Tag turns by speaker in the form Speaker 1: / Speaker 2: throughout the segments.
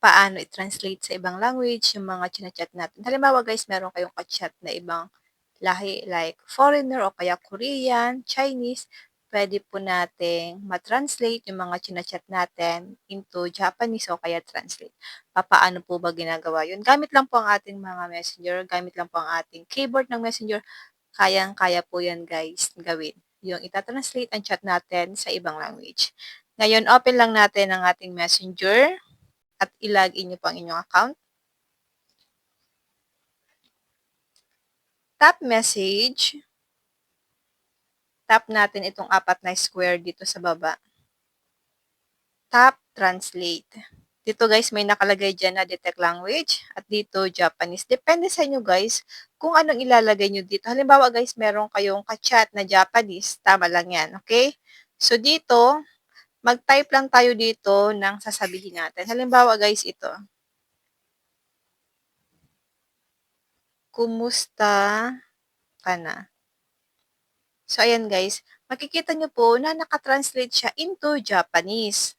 Speaker 1: paano i-translate sa ibang language yung mga china-chat natin. Halimbawa guys, meron kayong ka-chat na ibang lahi like foreigner o kaya Korean, Chinese, pwede po nating ma-translate yung mga china-chat natin into Japanese o kaya translate. Papaano po ba ginagawa yun? Gamit lang po ang ating mga messenger, gamit lang po ang ating keyboard ng messenger, kayang-kaya po yan guys gawin. Yung itatranslate ang chat natin sa ibang language. Ngayon, open lang natin ang ating messenger at i-login niyo po ang inyong account. Tap message. Tap natin itong apat na square dito sa baba. Tap translate. Dito guys, may nakalagay dyan na detect language at dito Japanese. Depende sa inyo guys kung anong ilalagay nyo dito. Halimbawa guys, meron kayong ka-chat na Japanese. Tama lang yan, okay? So dito, mag-type lang tayo dito ng sasabihin natin. Halimbawa guys, ito. Kumusta ka na? So, ayan guys, makikita nyo po na nakatranslate siya into Japanese.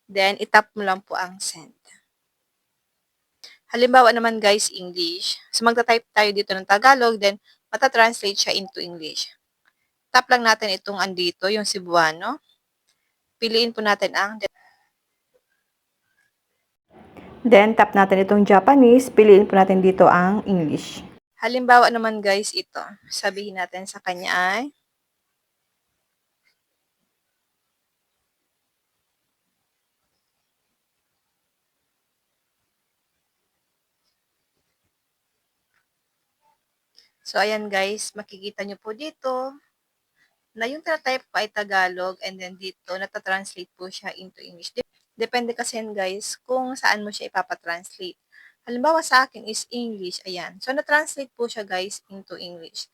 Speaker 1: Then, itap mo lang po ang send. Halimbawa naman guys, English. So, magta-type tayo dito ng Tagalog, then matatranslate siya into English. Tap lang natin itong andito, yung Cebuano. Piliin po natin ang then, tap natin itong Japanese. Piliin po natin dito ang English. Halimbawa naman guys, ito. Sabihin natin sa kanya ay, so, ayan guys, makikita nyo po dito na yung type ko ay Tagalog and then dito natatranslate po siya into English. Depende kasi yan guys kung saan mo siya ipapatranslate. Halimbawa sa akin is English, ayan. So, na-translate po siya guys into English.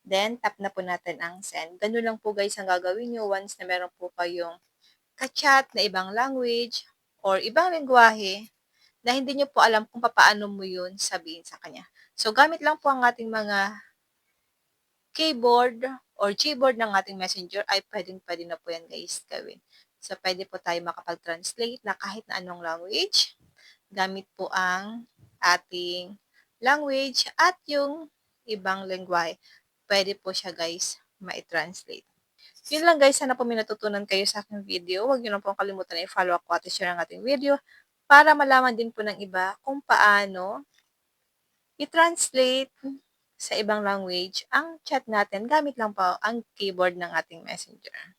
Speaker 1: Then, tap na po natin ang send. Ganun lang po guys ang gagawin nyo once na meron po kayong ka-chat na ibang language or ibang lengguwahe na hindi nyo po alam kung paano mo yun sabihin sa kanya. So, gamit lang po ang ating mga keyboard or keyboard ng ating messenger ay pwedeng-pwede na po yan guys gawin. So, pwede po tayo makapag-translate na kahit na anong language. Gamit po ang ating language at yung ibang lengguwahe. Pwede po siya guys ma-translate. Yun lang guys, sana po may natutunan kayo sa aking video. Huwag nyo lang po kalimutan na i-follow ako at i-share ang ating video para malaman din po ng iba kung paano i-translate sa ibang language ang chat natin gamit lang po ang keyboard ng ating messenger.